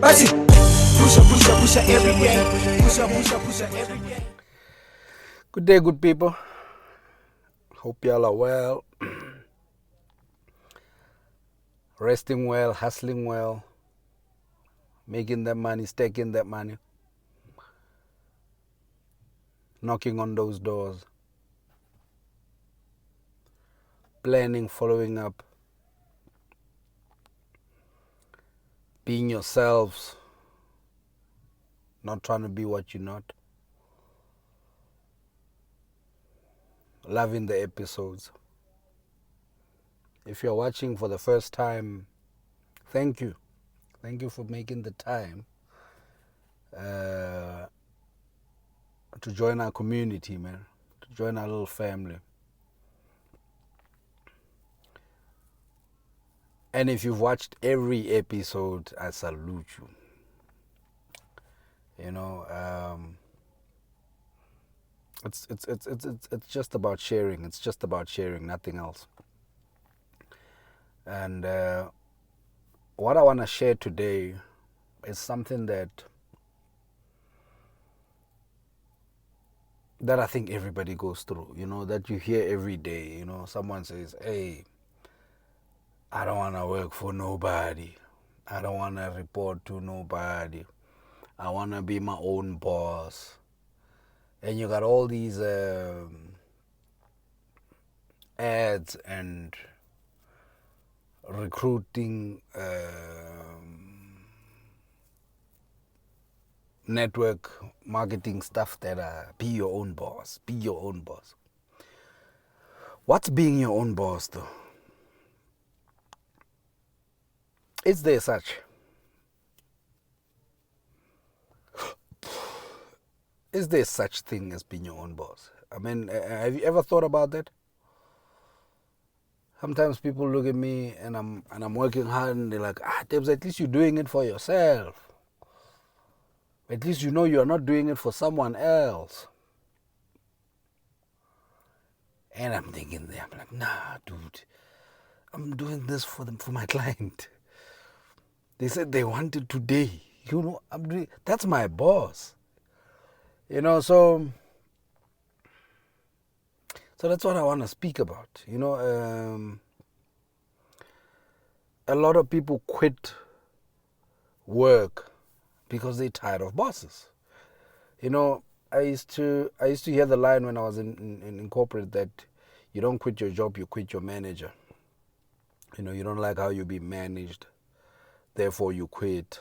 Pusha every day. Pusha every day. Good day, good people. Hope y'all are well, resting well, hustling well, making that money, stacking that money, knocking on those doors, planning, following up, being yourselves, not trying to be what you're not, loving the episodes. If you're watching for the first time, thank you. Thank you for making the time to join our community, man, to join our little family. And if you've watched every episode, I salute you. You know, it's just about sharing. It's just about sharing, nothing else. And what I want to share today is something that I think everybody goes through. You know, that you hear every day. You know, someone says, "Hey, I don't want to work for nobody. I don't want to report to nobody. I want to be my own boss." And you got all these ads and recruiting network marketing stuff that are be your own boss, be your own boss. What's being your own boss though? Is there such? Is there such thing as being your own boss? I mean, have you ever thought about that? Sometimes people look at me and I'm working hard and they're like, Debs, at least you're doing it for yourself. At least you know you're not doing it for someone else. And I'm thinking there, I'm like, nah, dude, I'm doing this for my client. They said they want it today. You know, that's my boss. You know, so that's what I want to speak about. You know, a lot of people quit work because they're tired of bosses. You know, I used to hear the line when I was in corporate that you don't quit your job, you quit your manager. You know, you don't like how you be managed, therefore you quit.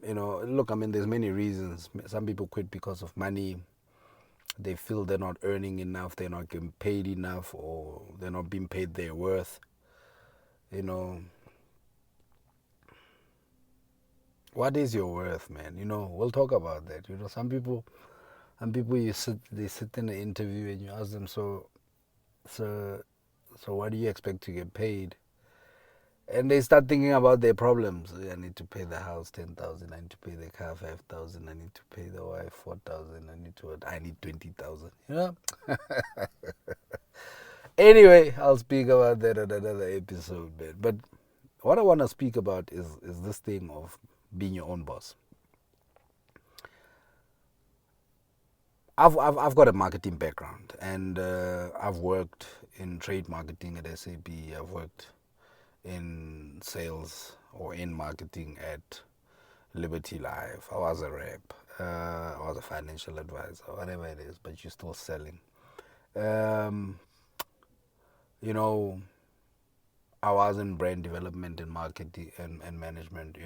You know, look, I mean, there's many reasons. Some people quit because of money. They feel they're not earning enough, they're not getting paid enough, or they're not being paid their worth. You know, what is your worth, man? You know, we'll talk about that. You know, some people they sit in an interview and you ask them, so what do you expect to get paid? And they start thinking about their problems. I need to pay the house 10,000. I need to pay the car 5,000. I need to pay the wife 4,000. I need 20,000. You know. Anyway, I'll speak about that in another episode, man. But what I want to speak about is this thing of being your own boss. I've got a marketing background, and I've worked in trade marketing at SAP. I've worked in sales or in marketing at Liberty Life. I was a rep. I was a financial advisor, whatever it is, but you're still selling. You know, I was in brand development and marketing and management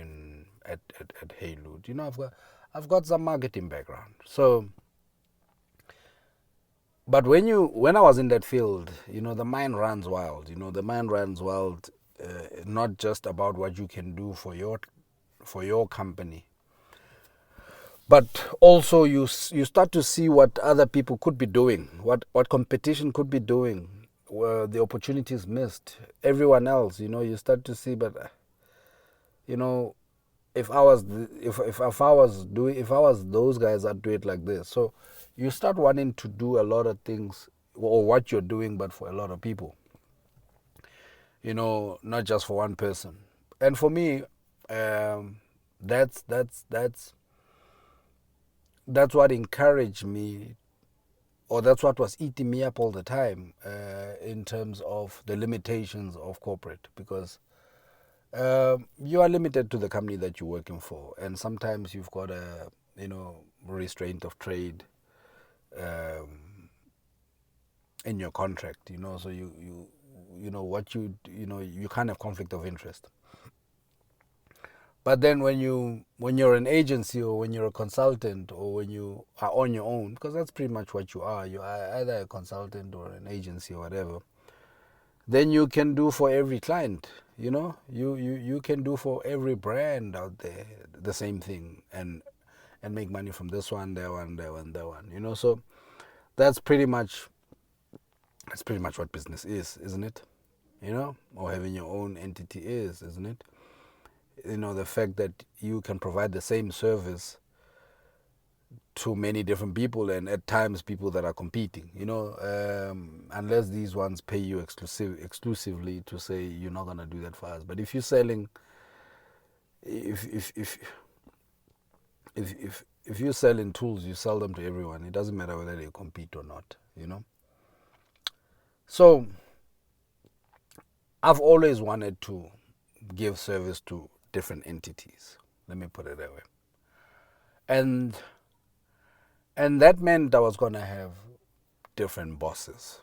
at Hayloot. You know, I've got some marketing background. So, but when I was in that field, you know, the mind runs wild. You know, the mind runs wild. Not just about what you can do for your company, but also you start to see what other people could be doing, what competition could be doing, where the opportunities missed. Everyone else, you know, you start to see, but you know, if I was those guys, I'd do it like this. So you start wanting to do a lot of things, or what you're doing, but for a lot of people. You know, not just for one person. And for me, That's what encouraged me, or that's what was eating me up all the time, in terms of the limitations of corporate, because you are limited to the company that you're working for, and sometimes you've got a restraint of trade in your contract, so you can't have conflict of interest. But then when you're an agency, or when you're a consultant, or when you are on your own, because that's pretty much what you are either a consultant or an agency or whatever, then you can do for every client, you can do for every brand out there the same thing, and make money from this one, that one, that one, that one, so that's pretty much what business is, isn't it? Or having your own entity is, isn't it? The fact that you can provide the same service to many different people, and at times people that are competing, unless these ones pay you exclusively to say you're not going to do that for us. But if you're selling, if you're selling tools, you sell them to everyone. It doesn't matter whether they compete or not, So I've always wanted to give service to different entities. Let me put it that way. And that meant I was going to have different bosses.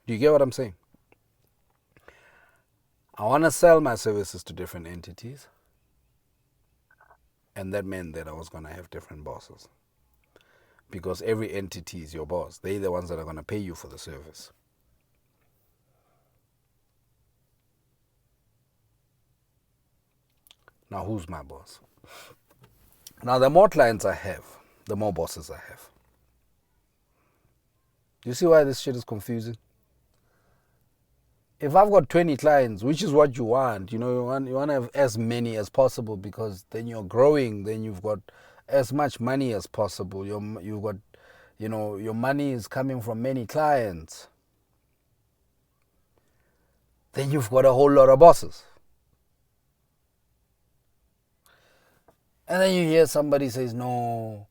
Do you get what I'm saying? I want to sell my services to different entities. And that meant that I was going to have different bosses. Because every entity is your boss. They're the ones that are going to pay you for the service. Now, who's my boss? Now, the more clients I have, the more bosses I have. You see why this shit is confusing? If I've got 20 clients, which is what you want, you want to have as many as possible, because then you're growing, then you've got as much money as possible. You've got, your money is coming from many clients. Then you've got a whole lot of bosses. And then you hear somebody says, no,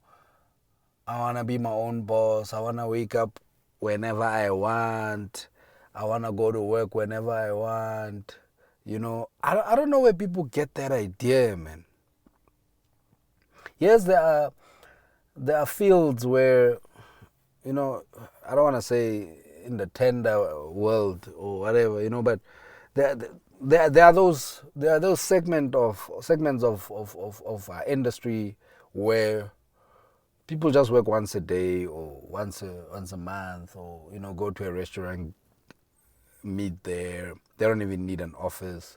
I want to be my own boss. I want to wake up whenever I want. I want to go to work whenever I want. I don't know where people get that idea, man. Yes, there are fields where, I don't want to say in the tender world or whatever, but there are those segments of our industry where people just work once a day, or once a month, or go to a restaurant, meet there. They don't even need an office.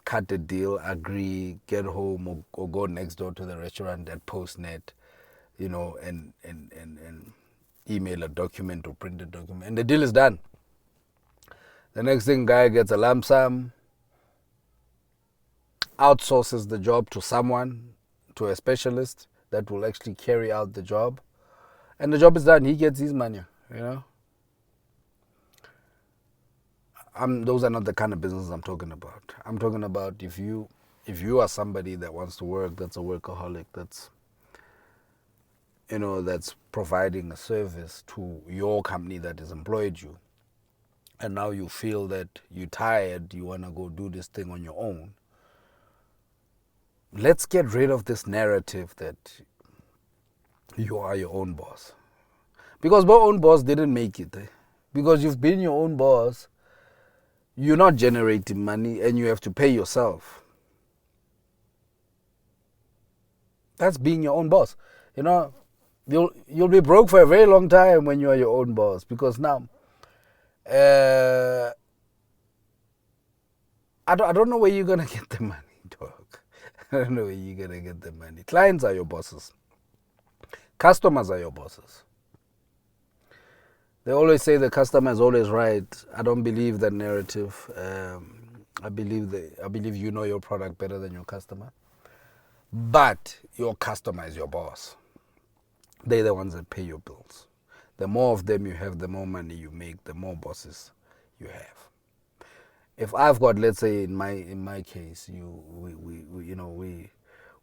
Cut a deal, agree, get home, or go next door to the restaurant at Postnet, and email a document or print a document, and the deal is done. The next thing, guy gets a lump sum, outsources the job to someone, to a specialist that will actually carry out the job, and the job is done. He gets his money, Those are not the kind of business I'm talking about. I'm talking about if you are somebody that wants to work, that's a workaholic, that's providing a service to your company that has employed you, and now you feel that you're tired, you want to go do this thing on your own. Let's get rid of this narrative that you are your own boss. Because my own boss didn't make it. Because you've been your own boss, you're not generating money, and you have to pay yourself. That's being your own boss. You'll be broke for a very long time when you are your own boss, because now I don't know where you're gonna get the money, dog. I don't know where you're gonna get the money. Clients are your bosses. Customers are your bosses. They always say the customer is always right. I don't believe that narrative. I believe you know your product better than your customer. But your customer is your boss. They're the ones that pay your bills. The more of them you have, the more money you make, the more bosses you have. if I've got, let's say in my case,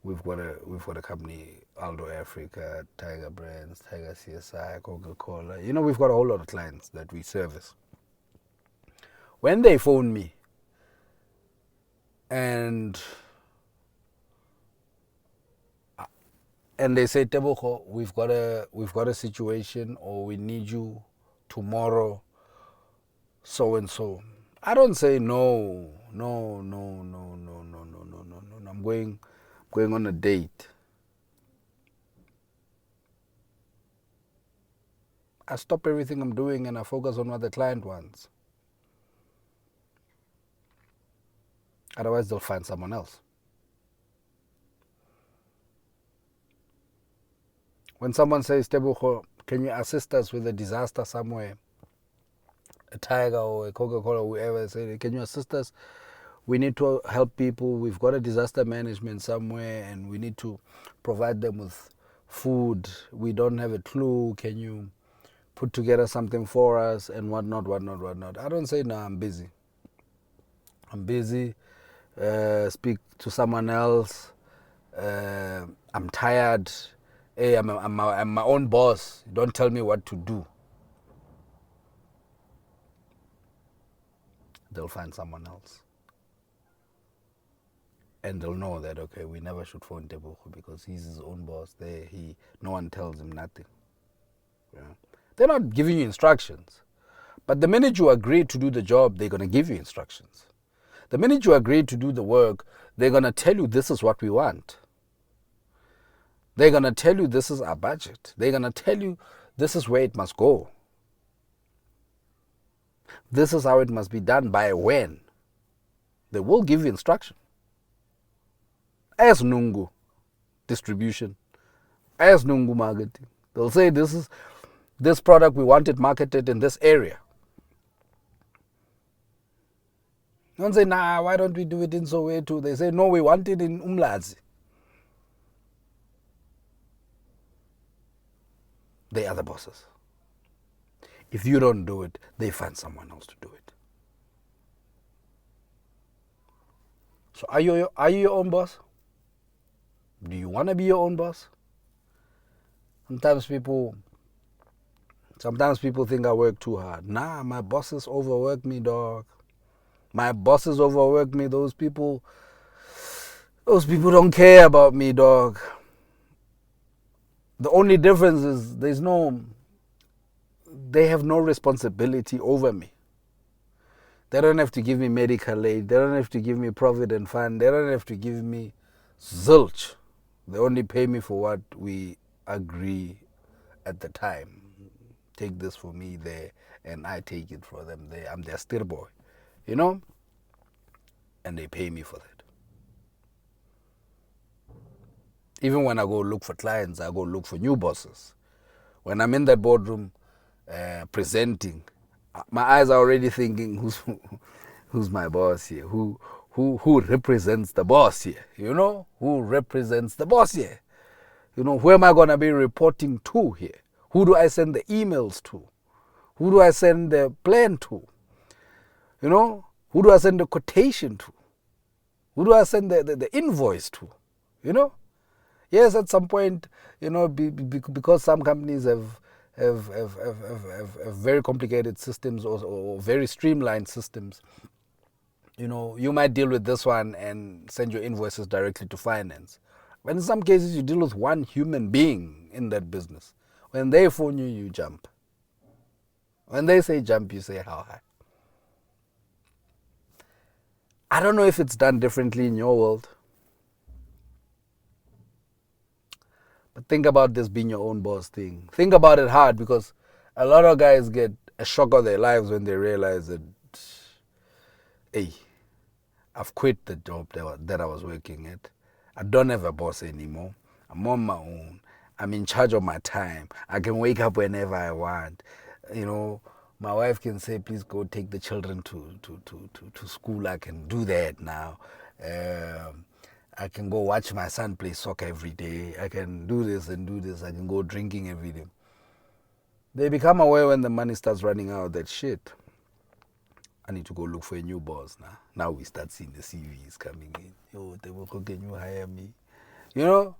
we've got a company, Aldo Africa, Tiger Brands, Tiger CSI, Coca-Cola. We've got a whole lot of clients that we service. When they phone me and they say, Tebogo, we've got a situation, or we need you tomorrow, so and so. I don't say no. I'm going on a date. I stop everything I'm doing and I focus on what the client wants. Otherwise, they'll find someone else. When someone says, Tebogo, can you assist us with a disaster somewhere? A Tiger or a Coca-Cola or whoever, say, can you assist us? We need to help people. We've got a disaster management somewhere and we need to provide them with food. We don't have a clue. Can you put together something for us and whatnot. I don't say, no, I'm busy. Speak to someone else. I'm tired. Hey, I'm my own boss. Don't tell me what to do. They'll find someone else. And they'll know that, okay, we never should phone Tebogo because he's his own boss. No one tells him nothing. Yeah. They're not giving you instructions. But the minute you agree to do the job, they're going to give you instructions. The minute you agree to do the work, they're going to tell you this is what we want. They're going to tell you this is our budget. They're going to tell you this is where it must go. This is how it must be done by when. They will give you instruction. As Nungu distribution, as Nungu marketing. They'll say this product, we want it marketed in this area. Don't say, nah, why don't we do it in Soweto? They say, no, we want it in Umlazi. They are the bosses. If you don't do it, they find someone else to do it. So are you your own boss? Do you want to be your own boss? Sometimes people think I work too hard. Nah, my bosses overwork me, dog. My bosses overwork me. Those people don't care about me, dog. The only difference is they have no responsibility over me. They don't have to give me medical aid. They don't have to give me provident fund. They don't have to give me zilch. They only pay me for what we agree at the time. Take this for me there, and I take it for them there. I'm their steer boy, and they pay me for that. Even when I go look for clients, I go look for new bosses. When I'm in that boardroom presenting, my eyes are already thinking, who's my boss here? Who represents the boss here? Who represents the boss here? Who am I going to be reporting to here? Who do I send the emails to? Who do I send the plan to? Who do I send the quotation to? Who do I send the invoice to? Yes, at some point, because some companies have very complicated systems or very streamlined systems, you might deal with this one and send your invoices directly to finance. But in some cases, you deal with one human being in that business. When they phone you, you jump. When they say jump, you say how high. I don't know if it's done differently in your world. But think about this being your own boss thing. Think about it hard, because a lot of guys get a shock of their lives when they realize that, hey, I've quit the job that I was working at. I don't have a boss anymore. I'm on my own. I'm in charge of my time. I can wake up whenever I want. My wife can say, please go take the children to school. I can do that now. I can go watch my son play soccer every day. I can do this and do this. I can go drinking every day. They become aware when the money starts running out that shit. I need to go look for a new boss now. Now we start seeing the CVs coming in. Yo, Tebogo, can you hire me? You know?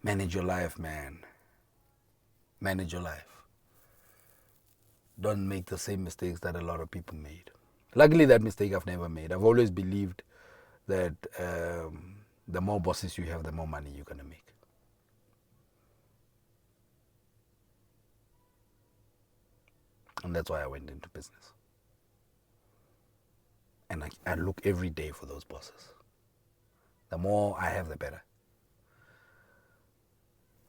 Manage your life, man. Manage your life. Don't make the same mistakes that a lot of people made. Luckily, that mistake I've never made. I've always believed that the more bosses you have, the more money you're going to make. And that's why I went into business. And I look every day for those bosses. The more I have, the better.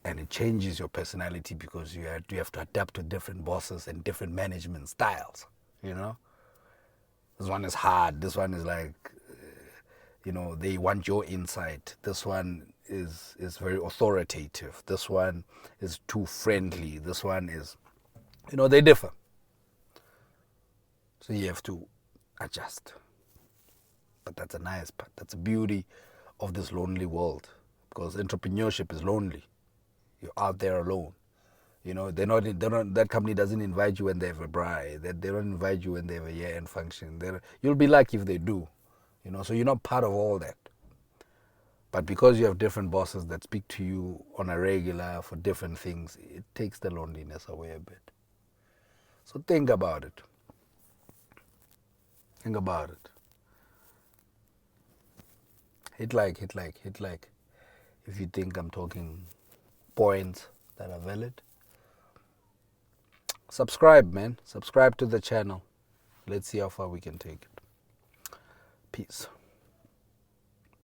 And it changes your personality because you have to adapt to different bosses and different management styles, you know. This one is hard. This one is like, they want your insight. This one is very authoritative. This one is too friendly. This one is, they differ. So you have to adjust. But that's a nice part. That's the beauty of this lonely world, because entrepreneurship is lonely. You're out there alone. That company doesn't invite you when they have a bride. They don't invite you when they have a year-end function. You'll be lucky if they do. So you're not part of all that. But because you have different bosses that speak to you on a regular for different things, it takes the loneliness away a bit. So think about it. Think about it. Hit like. If you think I'm talking points that are valid. Subscribe, man. Subscribe to the channel. Let's see how far we can take it. Peace.